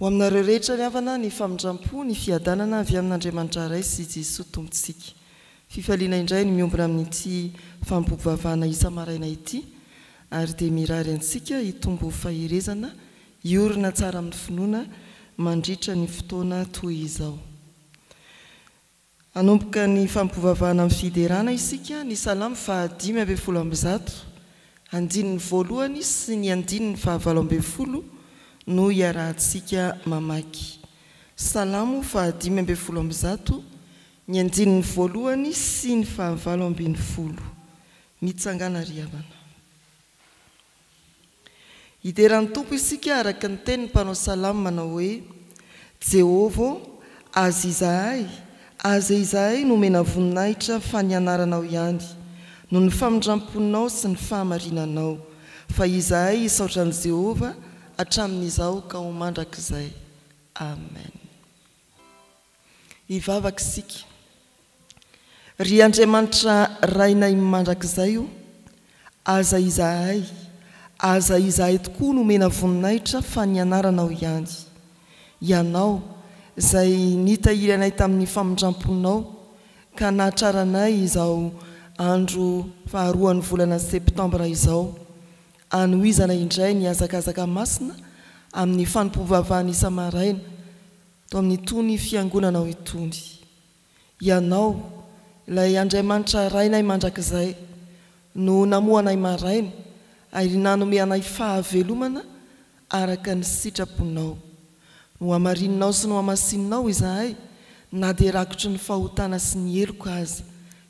Ho aminareo rehetra ny havana ny famindrampo ny fiadanana avy amin'Andriamanitra ray sy Jesosy tompontsika. Fifaliana indray ny miombona amin'ity fampovavahana isa-maraina ity ary dia mirary antsika hitombo faherezana iorina tsara amin'ny finoana mandritra ny fotoana toy izao. Anomboka ny fampovavahana amin'ny fiderana isika ny salamo fa 5:10 andininy voalohany sy ny andininy fa 7:10 no iarahantsika mamaky. Salamo fa 5:10 ny andininy voalohany sy ny fa 7:10 mitsangana ry havana. Hideran'ny tompo isika araka ny tenin'ny mpanao salamo manao hoe: Jehova aza izahay nomena voninahitra fa ny anaranao ihany, no ny famindramponao sy ny fahamarinanao, fa izahay isaotran'i Jehova hatramin'izao ka ho mandrakizay. Amen. Hivavaka isika. Ry Andriamanitra rainay mandrakizay io, aza izahay tokoa nomena voninahitra fa ny anaranao ihany. Ianao izay nitahiranay tamin'ny famindramponao ka nahatraranay izao andro 2 volana septambra izao, anohizana indray ny azakazaka masina amin'ny fanompovavahana isa-maraina to amin'ny tony fiangonanao itony. Ianao ilay Andriamanitra rainay mandrakizay no namohanay maraina ary nanome anay fahavelomana araka ny sitraponao. No hamarinanao sy no hamasininao izahay, na dia rakotry ny fahotana sy ny heloko aza,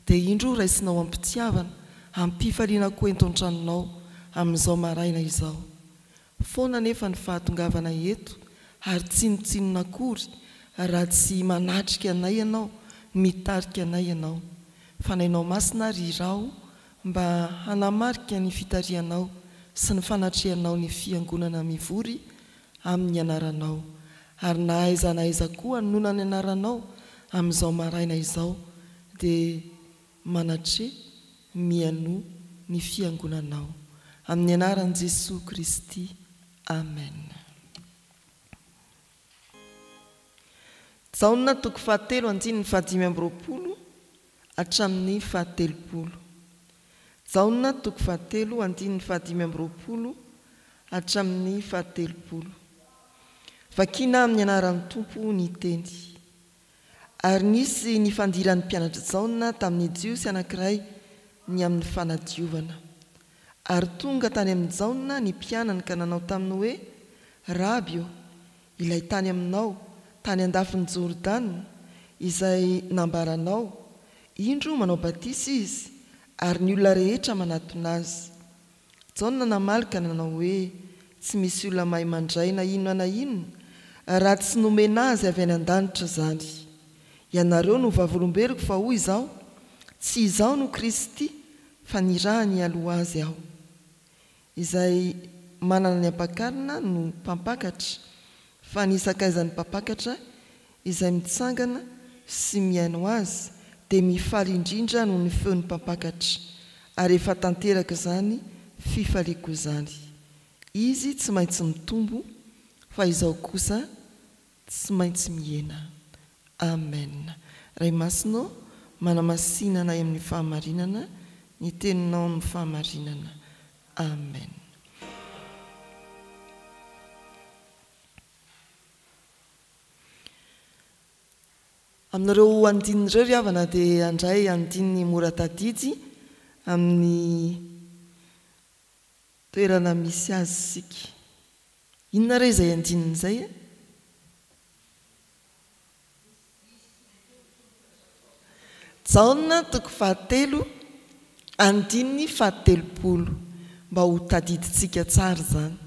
dia indro raisinao ampitiavana hampifaliana koento an-tranonao amin'izao maraina izao. Foana nefa ny fahatongavana eto ary tsinotsinona akory raha tsy manatrika anay ianao, mitarika anay ianao. Fanainao masina ry rao mba hanamarika ny fitarianao sy ny fanatrehanao ny fiangonana mivory amin'ny anaranao, ary na aiza koa nona ny anaranao amin'izao maraina izao dia manatre miano ny fiangonanao amin'ny anaran'i Jesosy Kristy. Amen. Jaona 7:5 hatramin'ny 7:30. Jaona 7:5 hatramin'ny 7:30. Vakina amin'ny anaran'ny tompo ny teny. Ary nisy ny fandiran'ny mpianatra Jaona tamin'ny jiosy anankiray ny amin'ny fanadiovana. Ary tonga tany amin'ny Jaona ny mpianany ka nanao taminy hoe: Rabio, ilay tany aminao, tany andafin'ny Jordana, izay nambaranao, indro manao batisy izy, ary ny olona rehetra manatona azy. Jaona namalika nanao hoe: tsy misy olona mahay mandray na inona na inona raha tsy nomena azy avy any an-danitra zany. Ianareo no vavolomberiko fa hoy izao: tsy izao no Kristy, fa ny raha ny aloha azy aho. Izay manana ny ampakarina no mpampakatra, fa ny isakaizan'ny mpampakatra izay mitsangana sy miaino azy dia mifaly indrindra noho ny feon'ny mpampakatra, ary efa tanteraka izany fifaliako izany. Izy tsy maintsy mitombo, fa izao kosa tsy maintsy mihena. Amen. Ray masinao manamasinana amin'ny fahamarinana, ny teninao amin'ny fahamarinana. Amen. Aminareo andinireo ry havana dia andray andininy mora tadidy amin'ny toerana misy azy sika. Inona re izay andininy izay? Jaona 7 andininy 7:30 mba ho tadiditsika tsara zany.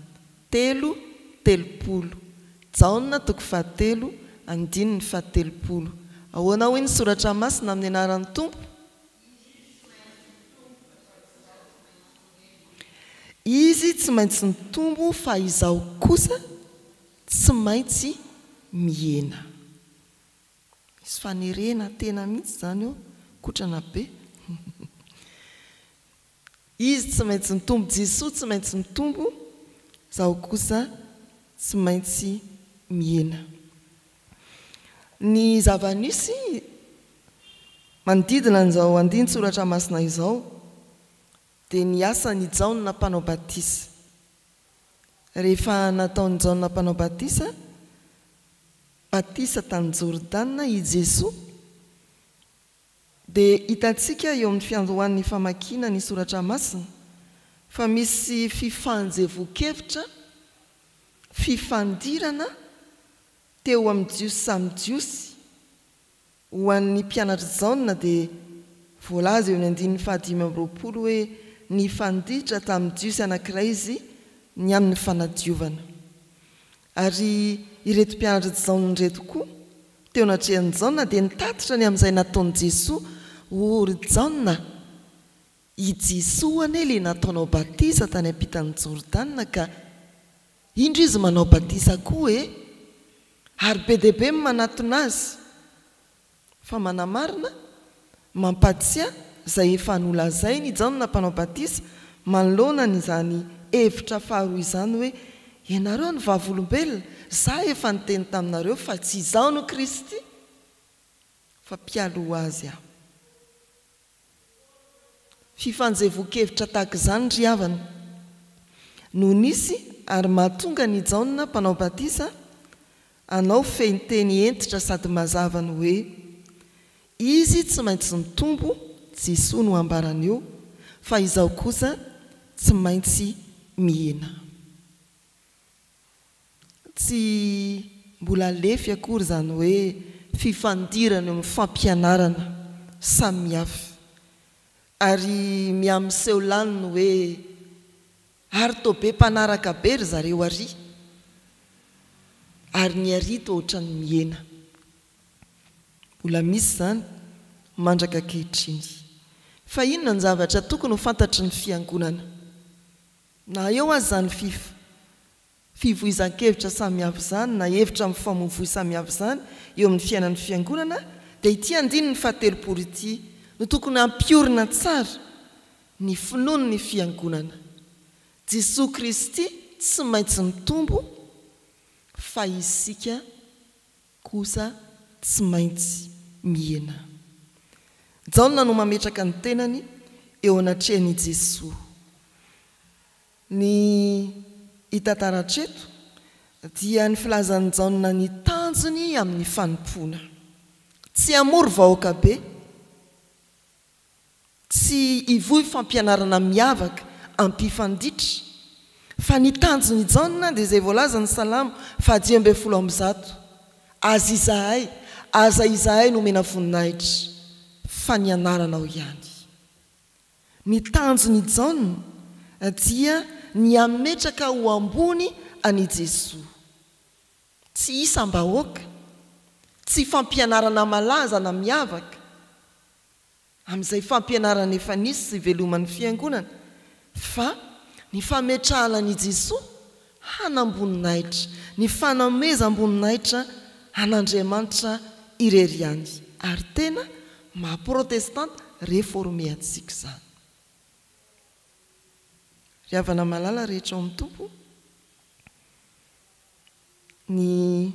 7:30. Jaona 7 andininy 7:30. Ahoana hoy ny soratra masina amin'ny anaran'ny tompo? Izy tsy maintsy mitombo, fa izao kosa tsy maintsy mihena. Misy fanerena tena mihitsy zany io, kotrana be. Izy tsy maintsy mitombo, Jesosy tsy maintsy mitombo, izao kosa tsy maintsy miena. Ny zava-nisy manodidina an'izao andin-tsoratra masina izao dia ny asany Jaona mpanao batisa. Rehefa nataony Jaona mpanao batisa tany Jordana i Jesosy, dia hitantsika eo amin'ny fiandohan'ny famakiana ny soratra masina fa misy fifanjevo-kevitra, fifandirana teo amin'ny jiosy samy jiosy ho an'ny mpianatra Jaona, dia voalaza eo ny 5:20 hoe ny fanditra tamin'ny jiosy anankiray izy ny amin'ny fanadiovana. Ary ireto mpianatra Jaona reto koa teo anatrehan'ny Jaona dia nitatitra ny amin'izay nataon'i Jesosy. Ory Jaona, i Jesosy ane le nataonao batisa tany ampitan'ny Jordana, ka indro izy manao batisa koa ary be dia be manatona azy. Fa manamarina mampatia izay efa nolazainy Jaona mpanao batisa manoloana n'izany hevitra faharoa izany hoe ianareo ny vavolombelona, za efa niteny taminareo fa tsy izaho no Kristy fa mpialoha azy aho. Fifanjevo-kevitra tahaka izany ry havana no nisy ary mahatonga ny Jaona mpanao batisa anao fehinteny entitra sady mazava ny hoe izy tsy maintsy mitombo, Jesosy no ambarany eo, fa izaho kosa tsy maintsy miena. Tsy mbola lefy akory izany hoe fifandirana eo amin'ny fampianarana samihafa ary miamiseho laniny hoe ary toa be mpanaraka be ry zareo ary ny ary toa ohatrany miena. Mbola misy izany mandraka ankehitriny. Fa inona ny zavatra tokony ho fantatry ny fiangonana? Na eo azy izany fivoizan-kevitra samihafa izany na hevitra amin'ny famovoy samihafa izany eo amin'ny fiainan'ny fiangonana, dia ity andininy fahatelopolo ity no tokony hampiorina tsara ny finoan'ny fiangonana. Jesosy Kristy tsy maintsy mitombo, fa isika kosa tsy maintsy miena. Jaona no mametraka ny tenany eo anatrehan'i Jesosy. Ny hitantaratreto dia ny filazan'ny Jaona ny tanjony amin'ny fanompoana. Tsy hamory vahoaka be, tsy hivohy fampianarana miavaka ampifanditra, fa ny tanjony Jaona dia izay voalaza ny Salamo 110:1, aza izahay no mena voninahitra fa ny anaranao ihany. Ny tanjony Jaona dia ny ametraka ho ambony ani Jesosy, tsy isam-bahoaka, tsy fampianarana malaza na miavaka amin'izay fampianarana efa nisy sy veloman'ny fiangonana, fa ny fametrahana ani Jesosy hanamboninahitra, ny fanameza amboninahitra an'Andriamanitra irery ihany. Ary tena maha-protestanta réformé antsika izany. Ry havana malala rehetra ao amin'ny tompo, ny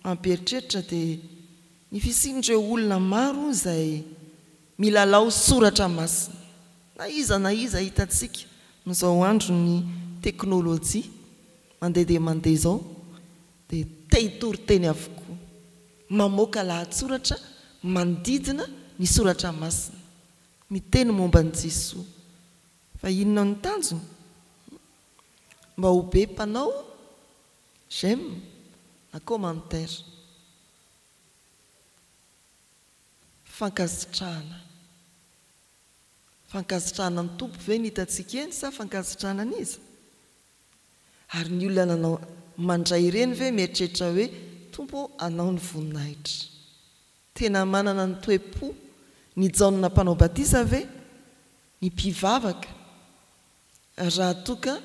ampieritreritra dia ny fisian'ireo olona maro izay milalao soratra masina. Na iza hitantsika n'izao andro ny teknôlôjia mandeha dia mandeha izao, dia te-hitory-teny avokoa, mamoaka lahatsoratra manodidina ny soratra masina, miteny momba ny Jesosy. Fa inona ny tanjony? Mba ho be mpanao j'aime na commentaire, fankasitrahana ny tompo ve ny hitantsika eny sa fankasitrahana an'iza? Ary ny olona nanao mandray ireny ve mieritreritra hoe tompo anao ny voninahitra? Tena manana ny toe-po ny Jaona mpanao batisa ve ny mpivavaka raha toka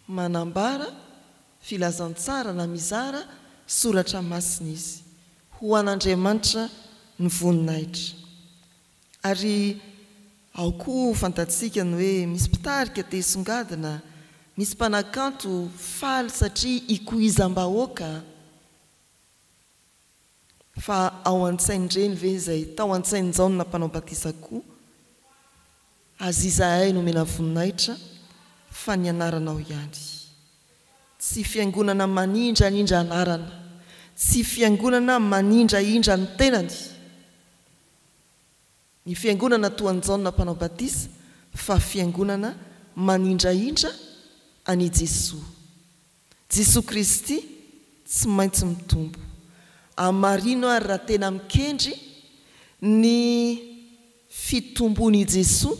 manambara filazantsara na mizara soratra masina izy ho an'Andriamanitra ny voninahitra. Ary ao koa fantatsika ny hoe misy mpitarika te hisongadina, misy mpanakanto faly satria hikoizam-bahoaka fa ao an-tsaindreny ve zay tao an-tsain'izao na mpanao batisa koa azizahay nomena voninahitra fa ny anaranao ihany tsy fiangonana manindraindra anarana tsy fiangonana manindraindra ny tenany ny fiangonana toan'izao na mpanao batisa fa fiangonana manindraindra ani Jesosy Jesosy Kristy tsy maintsy mitombo amarino ary raha tena mikendry ny fitombony Jesosy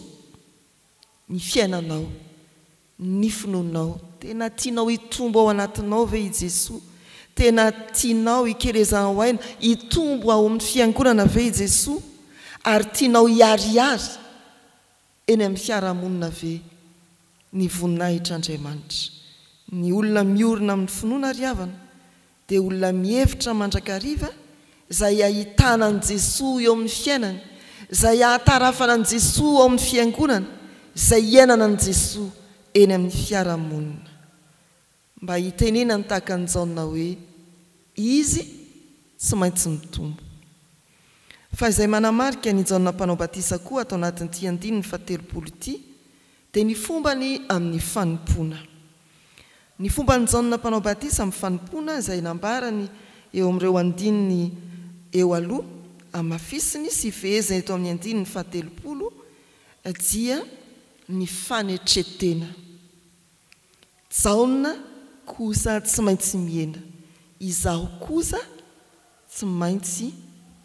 ny fiainanao ny finoanao tena tianao hitombo ao anatinao ve i Jesosy tena tianao hikerezana aina hitombo ao amin'ny fiangonana ve i Jesosy ary tianao hiariary eny amin'ny fiarahamonina ve ny voninahitra Andriamanitra ny olona miorina amin'ny finoana ry havana dia olona mihevitra mandrakariva izay ahitana an Jesosy eo amin'ny fiainany izay ahatarafana an Jesosy ao amin'ny fiangonana izay hiainana an Jesosy eny amin'ny fiarahamonina mba hitenenany tahaka an'izao na hoe izy tsy maintsy mitombo fa izay manamarika ny Jaona mpanao batisa koa atao anatin'ity andininy fatelopolo ity dia ny fombany amin'ny fanompoana ny fomba ny Jaona mpanao batisa amin'ny fanompoana izay nambarany eo amin'ireo andininy eo aloha amafisiny sy fehezany eto amin'ny andininy fatelopolo dia ny fanetretena Jaona kosa tsy maintsy miena izaho kosa tsy maintsy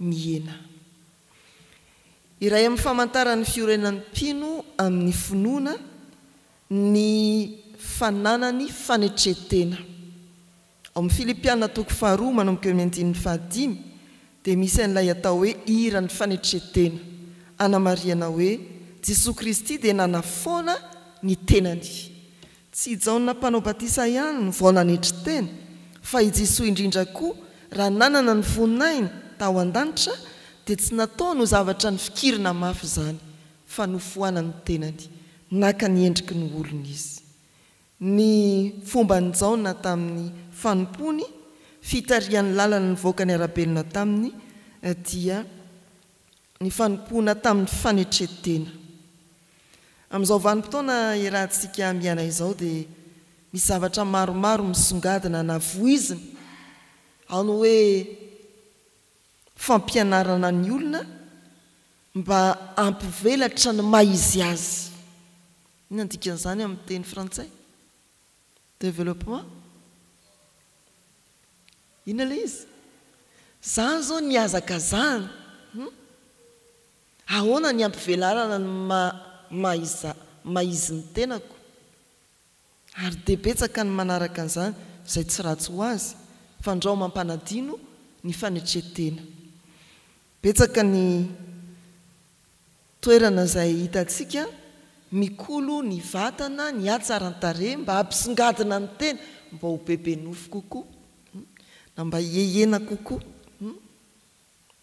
miena iray amin'ny famantarany fiorenan'ny mpino amin'ny finoana ny fananany fanetretena ao amin'ny Filipiana toko faharoa manomboka eo amin'ny andininy fahadimy dia misy an'ilay atao hoe hira ny fanetretena anamariana hoe Jesosy Kristy dia nanafoana ny tenany tsy Jaona mpanao batisa ihany no vao nanetritena fa i Jesosy indrindra koa raha nanana ny voninainy tao an-danitra dia tsy nataony ho zavatra ny fikirina mafy izany fa nofohanany tenany naka ny endriky ny olona izy ny fomba ny Jaona tamin'ny fanompony fitarian'ny lalana nivoaka ny arabelona taminy dia ny fanompoana tamin'ny fanetretena amin'izao vanim-potoana iarahantsika miana izao dia misy zavatra maromaro misongadina na voizina ao ny hoe fampianarana ny olona mba ampivelatra ny maizy azy ina dikan'izany amin'ny teny frantsay développement ina le izy zany zao ny azakazany ahoana ny ampivelarana ny maizy ny tenako ary dia betsaka ny manaraka an'izany izay tsy ratsy ho azy fa ndrao mampanadino ny fanetretena betsaka ny toerana izay hitantsika mikolo ny vatana ny hatsaran-tare mba hampisongadina ny tena mba ho bebe nofo kokoa na mba hiehena kokoa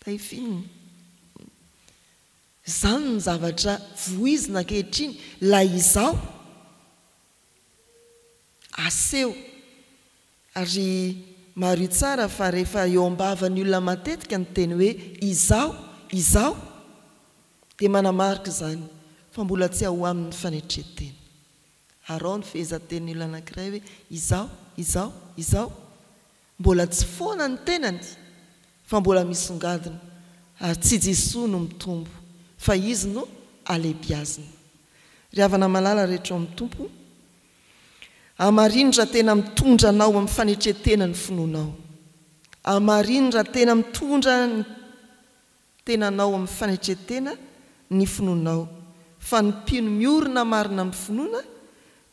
taifiny izany ny zavatra voizina ankehitriny lay izao aseho ary mario tsara fa rehefa eo ambavany olona matetika ny teny hoe izaho dia manamarika izany fa mbola tsy ao amin'ny fanetretena arao ny fehezan-teny olona anankiray hoe izaho mbola tsy foana ny tenany fa mbola misongadina ary tsy Jesosy no mitombo fa izy no alehibiazina ry havana malala rehetra ao amin'ny tompo amarindra tena mitondra anao amin'ny fanetretena ny finoanao amarindra tena mitondra ny tenanao amin'ny fanetretena ny finoanao fa ny mpino miorina marina amin'ny finoana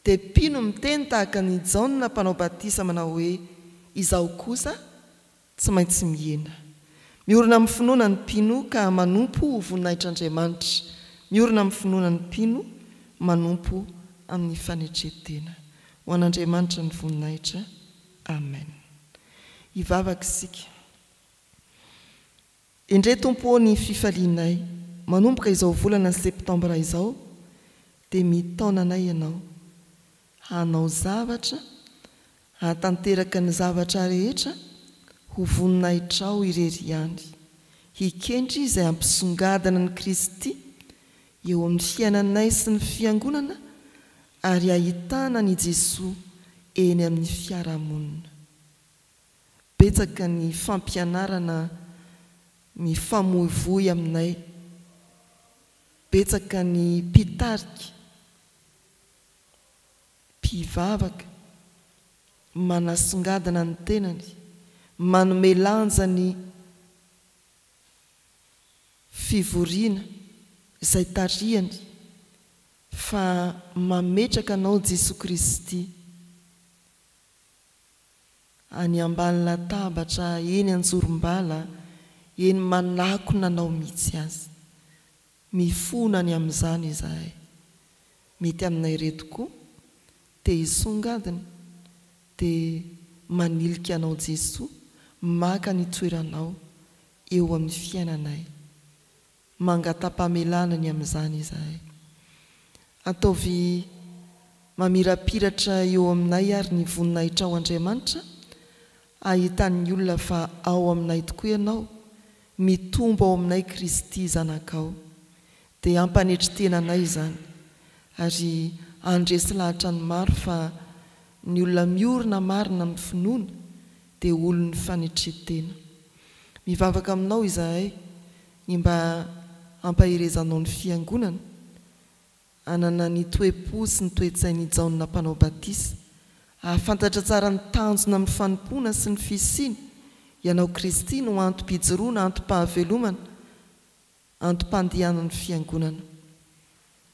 dia mpino miteny tahaka ny Jaona mpanao batisa manao hoe izaho kosa tsy maintsy miena miorina amin'ny finoana ny mpino ka manompo voninahitr'Andriamanitra miorina amin'ny finoana ny mpino manompo amin'ny fanetretena ho an'Andriamanitra ny voninahitra amen hivavaka isika indray tompo ny fifalianay manomboka izao volana ny septambra izao dia mitaonanay ianao hanao zavatra hatanteraka ny zavatra rehetra ho voninahitra ao irery ihany hikendry izay ampisongadana ny Kristy eo amin'ny fiainanay sy ny fiangonana ary ahitana ny Jesoa eny amin'ny fiarahamonina. Betsaka ny fampianarana mifamoivoy aminay, betsaka ny mpitarika, mpivavaka, manasongadana ny tenany, manome lanja ny fivoriana izay tarihany fa mametraka anao Jesoa Kristy any ambany latabatra eny anjorom-bala eny manakona anao mihitsy azy. Mifonany amin'izany izahay. Mety aminay reto koa te hisongadina, te manilika anao Jesoa, maka ny toeranao eo amin'ny fiainanay. Mangatapa-melanany amin'izany izahay. Ataovy mamirapiratra eo aminay ary ny voninahitra ao Andriamanitra, ahitan'ny olona fa ao aminay tokoa ianao, mitombo ao aminay Kristy zanakao, dia ampanetri-tenanay izany, ary andresy lahatra ny maro fa ny olona miorina marina amin'ny finoana dia olon'ny fanetri-tena. Mivavaka aminao izahay ny mba ampahirezanao ny fiangonana, anana ny toe-po sy ny toe-tsainy Jaona mpanao batisa, ahafantatra tsara ny tanjona amin'ny fanompoana sy ny fisiany ianao Kristy no antom-pijoroana, antom-pahavelomana, antom-pandehanan'ny fiangonana.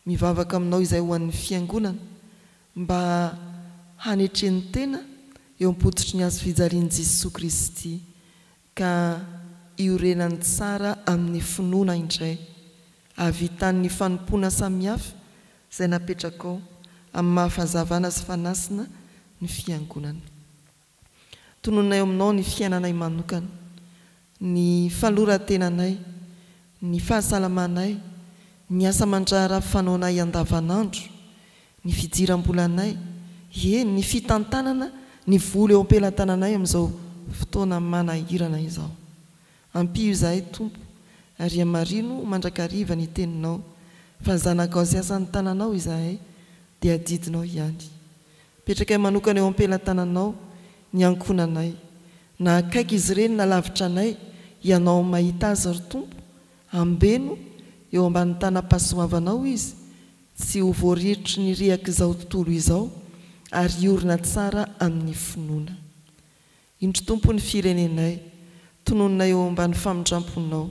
Mivavaka aminao izay ho an'ny fiangonana mba hanetren'ny tena eo am-pototry ny azo fijalian'i Jesoa Kristy ka iorenany tsara amin'ny finoana indray, avitan'ny fanompoana samihafa izay napetraka ao amin'ny mahafazavana sy fanasina ny fiangonana. Tononay aminao ny fiainanay manokana, ny faloran-tenanay, ny fahasalamanay, ny asa mandrahara fanaonay andavanandro, ny fidiram-bolanay, ny fitantanana, ny vola eo am-pelantananay amin'izao fotoana manahirana izao. Ampio izahay Tompo, ary amarino mandrakariva ny teninao, fa zanakao sy asan'ny tananao izahay dia adidinao ihany. Petrakay manokana eo am-pelantananao ny ankonanay, na akaiky izy ireny na lavitra anay, ianao mahita azy ry Tompo, ambeno eo ambany tanam-pahasoavanao izy, tsy ho voaritry ny rehaka izao tontolo izao, ary iorina tsara amin'ny finoana. Indro Tompo ny firenenay, tononay eo ambany famindramponao,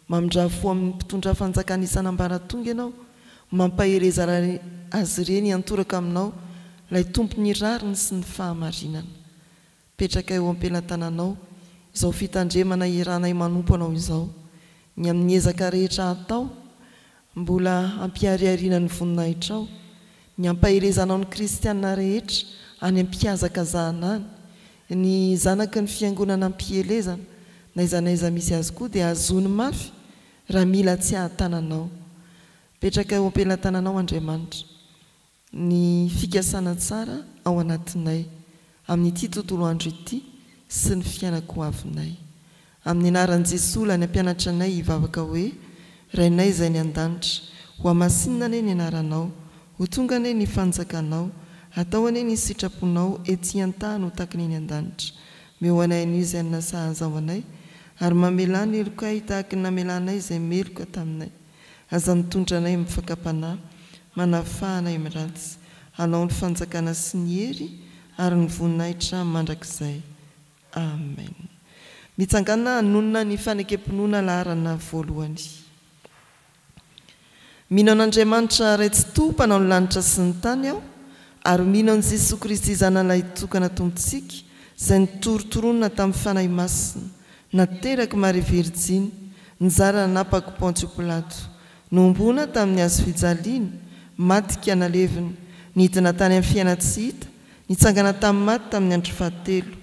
mamindra-fo amin'ny mpitondra fanjakana isan'ambaratonga ianao, mampahereza azy ireny antoraka aminao, lay Tompo ny rariny sy ny fahamarinana. Petraka eo am-pelantananao, izao fitandremana iranay manompo anao izao, ny amin'ny ezaka rehetra atao, mbola ampiariariana ny voninahitra ao, ny ampaherezanao ny kristianina rehetra any ampiazaka zahanany, ny zanaky ny fiangonana ampielezana, naizanaiza misy azy koa dia azony mafy raha mila tsy ahatananao. Petraka eo am-pelantananao Andriamanitra, ny fikasana tsara ao anatinay amin'ity tontolo andro ity sy ny fiainako avinay. Amin'ny anaran'i Jesosy lany ampianatra anay hivavaka hoe: Rainay izay ny an-danitra, ho amasinina ane ny anaranao, ho tonga ane ny fanjakanao, atao ane ny sitraponao ety an-tany ho takiny eny an-danitra. Meo anay an'io izay nasahaza ao anay, ary mamelany elokay tahaka ny namelanay izay meloka taminay. Aza mitondra anay mifakapanahy, manafahanay miratsy, hanao ny fanjakana sy ny hery ary ny voninahitra mandrakizay. Amen. Mitsangana hanonona ny fanekempinoana laharana voalohany. Mino an'Andriamanitra ray tsy to mpanao ny lanitra sy ny tany aho, ary mino an'i Jesosy Kristy zanalay tokana tompontsika, izay nitorotoronina tamin'ny fanahy masina, nateraka Maria Virjiny, nizara napako Pôntsio Pilato, nombona tamin'ny hazo fijaliana, matika nalevina, nidina tany amin'ny fiaina tsy hita, nitsangana tamin'ny maty tamin'ny andro fahatelo,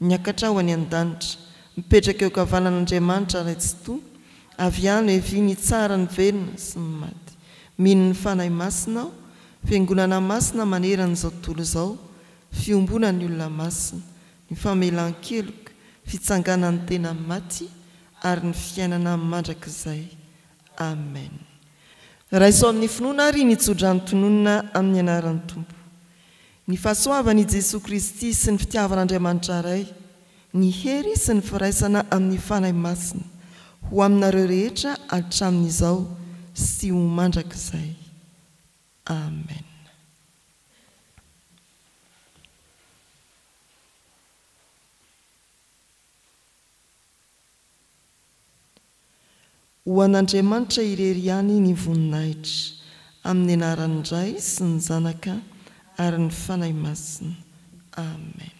niakatra ho any an-danitra, mipetraka eo kavanan'Andriamanitra ray tsy to, avy any evy ny tsara ny velona sy ny maty. Mino ny fanahy masina aho, fiangonana masina manerana izao tontolo izao, fiombona ny olona masina, ny famelan-keloka, fitsanganan'ny tena maty ary ny fiainana mandrakizay. Amen. Raisaon'ny finoana ary nitsodra ny tononona amin'ny anaran'ny Tompo. Ny fahasoavan'i Jesosy Kristy sy ny fitiavan'Andriamanitra ray, ny hery sy ny firaisana amin'ny fanahy masina ho aminareo rehetra hatramin'izao sy ho mandrakizay. Amen. Ho an'Andriamanitra irery ihany ny voninahitra, amin'ny anaran'ny Ray sy ny Zanaka ary ny fanahy masina. Amen.